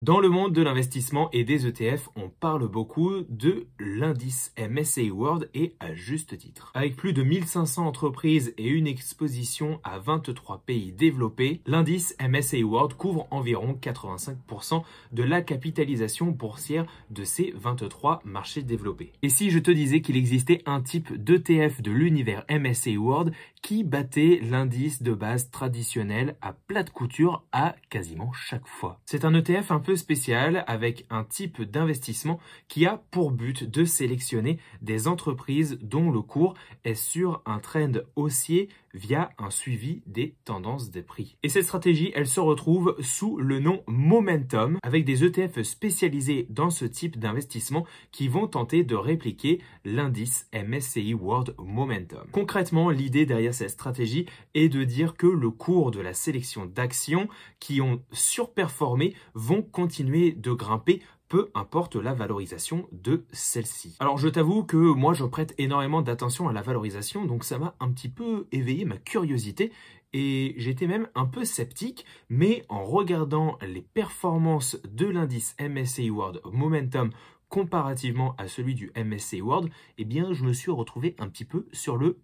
Dans le monde de l'investissement et des ETF, on parle beaucoup de l'indice MSCI World et à juste titre. Avec plus de 1500 entreprises et une exposition à 23 pays développés, l'indice MSCI World couvre environ 85% de la capitalisation boursière de ces 23 marchés développés. Et si je te disais qu'il existait un type d'ETF de l'univers MSCI World qui battait l'indice de base traditionnel à plat de couture à quasiment chaque fois. C'est un ETF un peu spécial avec un type d'investissement qui a pour but de sélectionner des entreprises dont le cours est sur un trend haussier via un suivi des tendances des prix. Et cette stratégie, elle se retrouve sous le nom Momentum avec des ETF spécialisés dans ce type d'investissement qui vont tenter de répliquer l'indice MSCI World Momentum. Concrètement, l'idée derrière cette stratégie est de dire que le cours de la sélection d'actions qui ont surperformé vont continuer de grimper peu importe la valorisation de celle-ci. Alors je t'avoue que moi je prête énormément d'attention à la valorisation, donc ça m'a un petit peu éveillé ma curiosité et j'étais même un peu sceptique, mais en regardant les performances de l'indice MSCI World Momentum comparativement à celui du MSCI World, eh bien, je me suis retrouvé un petit peu sur le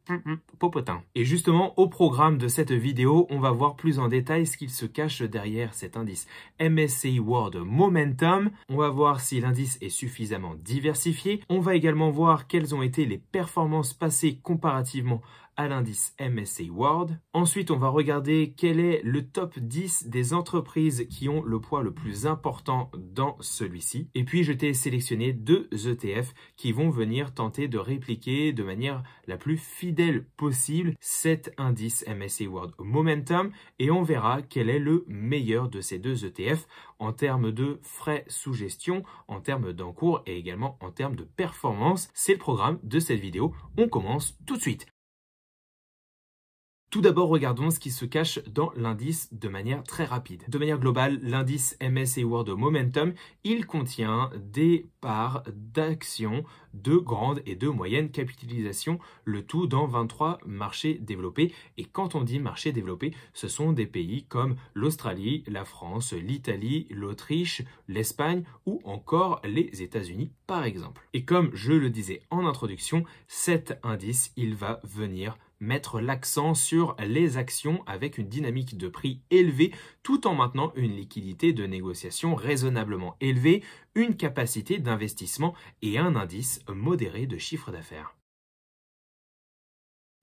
popotin. Et justement, au programme de cette vidéo, on va voir plus en détail ce qu'il se cache derrière cet indice MSCI World Momentum. On va voir si l'indice est suffisamment diversifié. On va également voir quelles ont été les performances passées comparativement à l'indice MSCI World. Ensuite, on va regarder quel est le top 10 des entreprises qui ont le poids le plus important dans celui-ci. Et puis, je t'ai sélectionné deux ETF qui vont venir tenter de répliquer de manière la plus fidèle possible cet indice MSCI World Momentum et on verra quel est le meilleur de ces deux ETF en termes de frais sous gestion, en termes d'encours et également en termes de performance. C'est le programme de cette vidéo. On commence tout de suite. Tout d'abord, regardons ce qui se cache dans l'indice de manière très rapide. De manière globale, l'indice MSCI World Momentum, il contient des parts d'actions de grande et de moyenne capitalisation, le tout dans 23 marchés développés. Et quand on dit marchés développés, ce sont des pays comme l'Australie, la France, l'Italie, l'Autriche, l'Espagne ou encore les États-Unis par exemple. Et comme je le disais en introduction, cet indice, il va venir mettre l'accent sur les actions avec une dynamique de prix élevée tout en maintenant une liquidité de négociation raisonnablement élevée, une capacité d'investissement et un indice modéré de chiffre d'affaires.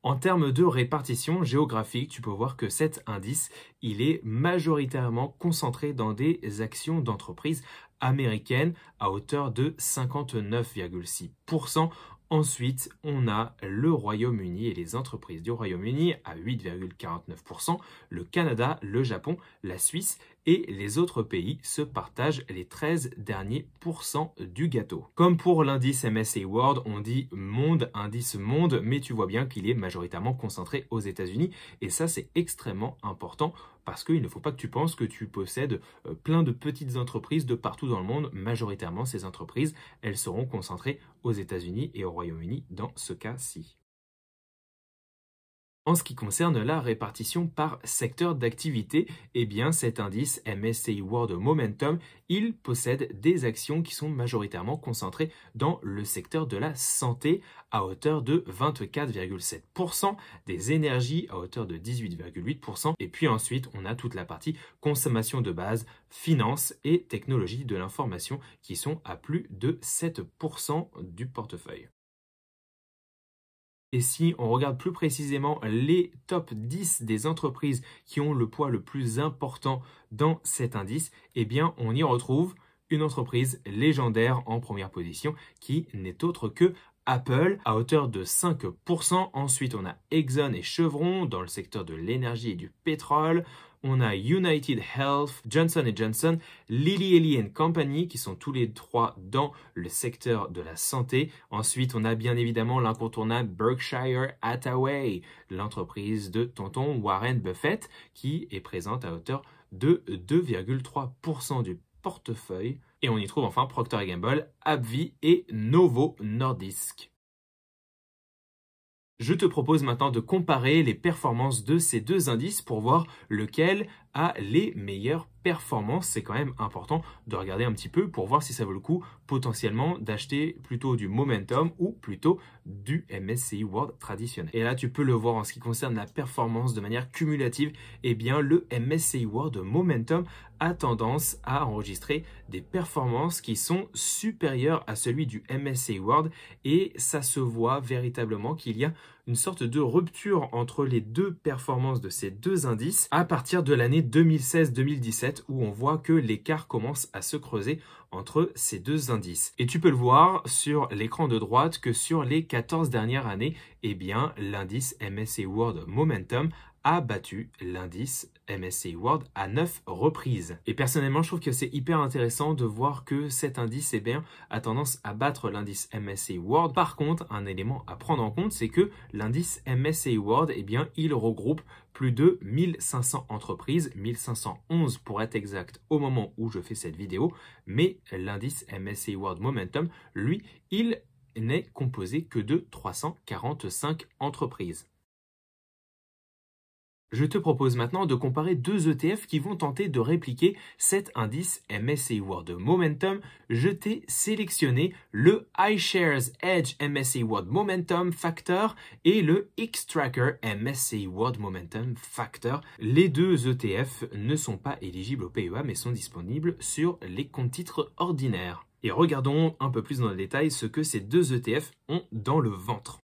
En termes de répartition géographique, tu peux voir que cet indice, il est majoritairement concentré dans des actions d'entreprises américaines à hauteur de 59,6%. Ensuite, on a le Royaume-Uni et les entreprises du Royaume-Uni à 8,49%, le Canada, le Japon, la Suisse et les autres pays se partagent les 13 derniers pourcents du gâteau. Comme pour l'indice MSCI World, on dit monde, indice monde, mais tu vois bien qu'il est majoritairement concentré aux États-Unis et ça c'est extrêmement important parce qu'il ne faut pas que tu penses que tu possèdes plein de petites entreprises de partout dans le monde. Majoritairement, ces entreprises, elles seront concentrées aux États-Unis et au Royaume-Uni dans ce cas-ci. En ce qui concerne la répartition par secteur d'activité, eh bien cet indice MSCI World Momentum, il possède des actions qui sont majoritairement concentrées dans le secteur de la santé à hauteur de 24,7%, des énergies à hauteur de 18,8%, et puis ensuite on a toute la partie consommation de base, finance et technologie de l'information qui sont à plus de 7% du portefeuille. Et si on regarde plus précisément les top 10 des entreprises qui ont le poids le plus important dans cet indice, eh bien on y retrouve une entreprise légendaire en première position qui n'est autre que Apple à hauteur de 5%. Ensuite, on a Exxon et Chevron dans le secteur de l'énergie et du pétrole. On a United Health, Johnson & Johnson, Lilly Ellie Company qui sont tous les trois dans le secteur de la santé. Ensuite, on a bien évidemment l'incontournable Berkshire Hathaway, l'entreprise de tonton Warren Buffett qui est présente à hauteur de 2,3% du portefeuille. Et on y trouve enfin Procter & Gamble, AbbVie et Novo Nordisk. Je te propose maintenant de comparer les performances de ces deux indices pour voir lequel a les meilleures performances. C'est quand même important de regarder un petit peu pour voir si ça vaut le coup potentiellement d'acheter plutôt du momentum ou plutôt du MSCI World traditionnel. Et là, tu peux le voir en ce qui concerne la performance de manière cumulative. Eh bien, le MSCI World Momentum a tendance à enregistrer des performances qui sont supérieures à celui du MSCI World et ça se voit véritablement qu'il y a une sorte de rupture entre les deux performances de ces deux indices à partir de l'année 2016-2017 où on voit que l'écart commence à se creuser entre ces deux indices. Et tu peux le voir sur l'écran de droite que sur les 14 dernières années, eh bien, l'indice MSCI World Momentum a battu l'indice MSCI World à 9 reprises. Et personnellement, je trouve que c'est hyper intéressant de voir que cet indice, eh bien, a tendance à battre l'indice MSCI World. Par contre, un élément à prendre en compte, c'est que l'indice MSCI World, eh bien, il regroupe plus de 1500 entreprises, 1511 pour être exact au moment où je fais cette vidéo, mais l'indice MSCI World Momentum, lui, il n'est composé que de 345 entreprises. Je te propose maintenant de comparer deux ETF qui vont tenter de répliquer cet indice MSCI World Momentum. Je t'ai sélectionné le iShares Edge MSCI World Momentum Factor et le Xtrackers MSCI World Momentum Factor. Les deux ETF ne sont pas éligibles au PEA mais sont disponibles sur les comptes titres ordinaires. Et regardons un peu plus dans le détail ce que ces deux ETF ont dans le ventre.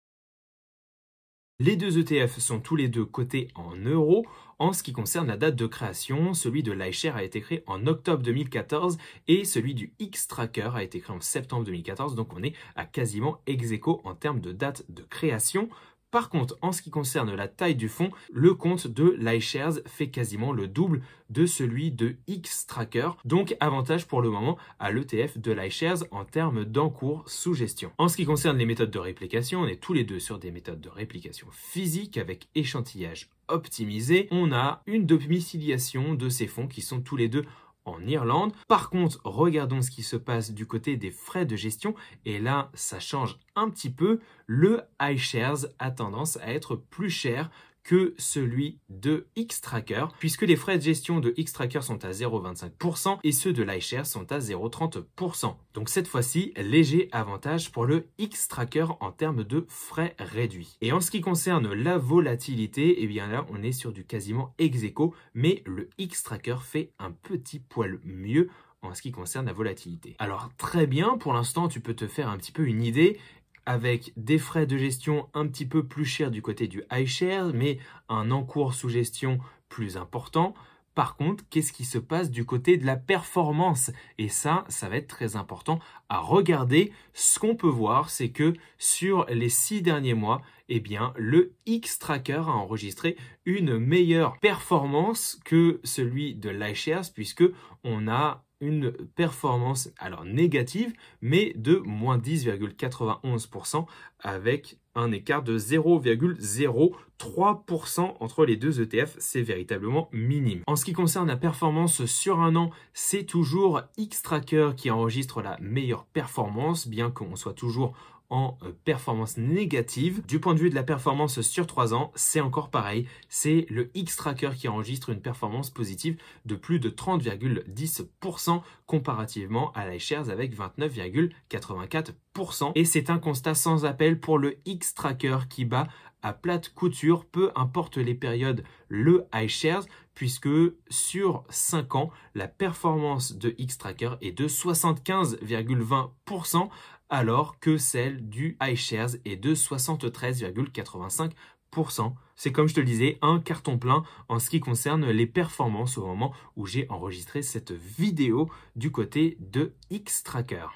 Les deux ETF sont tous les deux cotés en euros. En ce qui concerne la date de création, celui de l'iShares a été créé en octobre 2014 et celui du Xtrackers a été créé en septembre 2014. Donc on est à quasiment ex-aequo en termes de date de création. Par contre, en ce qui concerne la taille du fonds, le compte de l'iShares fait quasiment le double de celui de Xtrackers. Donc, avantage pour le moment à l'ETF de l'iShares en termes d'encours sous gestion. En ce qui concerne les méthodes de réplication, on est tous les deux sur des méthodes de réplication physique avec échantillage optimisé. On a une domiciliation de ces fonds qui sont tous les deux en Irlande. Par contre, regardons ce qui se passe du côté des frais de gestion. Et là, ça change un petit peu. Le iShares a tendance à être plus cher que celui de Xtrackers, puisque les frais de gestion de Xtrackers sont à 0,25% et ceux de l'iShares sont à 0,30%. Donc cette fois-ci, léger avantage pour le Xtrackers en termes de frais réduits. Et en ce qui concerne la volatilité, eh bien là, on est sur du quasiment ex-aequo, mais le Xtrackers fait un petit poil mieux en ce qui concerne la volatilité. Alors très bien, pour l'instant, tu peux te faire un petit peu une idée avec des frais de gestion un petit peu plus chers du côté du iShares, mais un encours sous gestion plus important. Par contre, qu'est-ce qui se passe du côté de la performance? Et ça va être très important à regarder. Ce qu'on peut voir, c'est que sur les 6 derniers mois, eh bien, le Xtrackers a enregistré une meilleure performance que celui de l'iShares, puisque on a une performance alors négative, mais de moins 10,91% avec un écart de 0,03% entre les deux ETF, c'est véritablement minime. En ce qui concerne la performance sur un an, c'est toujours Xtrackers qui enregistre la meilleure performance, bien qu'on soit toujours en performance négative. Du point de vue de la performance sur 3 ans, c'est encore pareil. C'est le Xtrackers qui enregistre une performance positive de plus de 30,10% comparativement à l'iShares avec 29,84%. Et c'est un constat sans appel pour le Xtrackers qui bat à plate couture, peu importe les périodes, le iShares, puisque sur 5 ans, la performance de Xtrackers est de 75,20%, alors que celle du iShares est de 73,85%. C'est comme je te le disais, un carton plein en ce qui concerne les performances au moment où j'ai enregistré cette vidéo du côté de Xtrackers.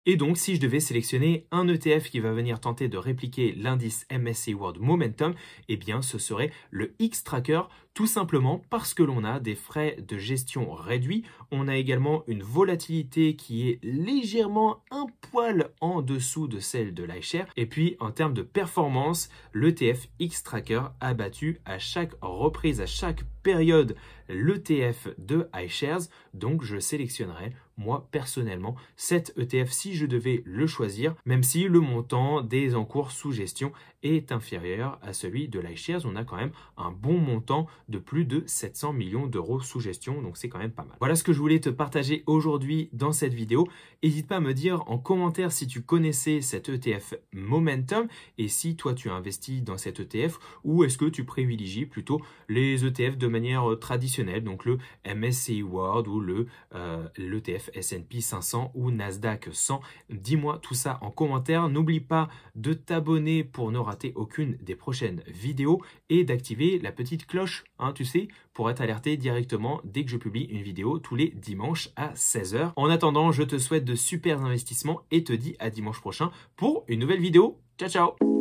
Et donc, si je devais sélectionner un ETF qui va venir tenter de répliquer l'indice MSCI World Momentum, eh bien, ce serait le Xtrackers, tout simplement parce que l'on a des frais de gestion réduits. On a également une volatilité qui est légèrement un poil en dessous de celle de l'iShares. Et puis, en termes de performance, l'ETF Xtrackers a battu à chaque reprise, à chaque période, l'ETF de iShares. Donc, je sélectionnerai moi personnellement cet ETF si je devais le choisir, même si le montant des encours sous gestion est inférieur à celui de l'iShares. On a quand même un bon montant de plus de 700 millions d'euros sous gestion, donc c'est quand même pas mal. Voilà ce que je voulais te partager aujourd'hui dans cette vidéo. N'hésite pas à me dire en commentaire si tu connaissais cet ETF Momentum et si toi tu as investi dans cet ETF ou est-ce que tu privilégies plutôt les ETF de manière traditionnelle, donc le MSCI World ou l'ETF S&P 500 ou Nasdaq 100. Dis-moi tout ça en commentaire. N'oublie pas de t'abonner pour ne rater aucune des prochaines vidéos et d'activer la petite cloche, tu sais, pour être alerté directement dès que je publie une vidéo tous les dimanches à 16 h. En attendant, je te souhaite de super investissements et te dis à dimanche prochain pour une nouvelle vidéo. Ciao, ciao!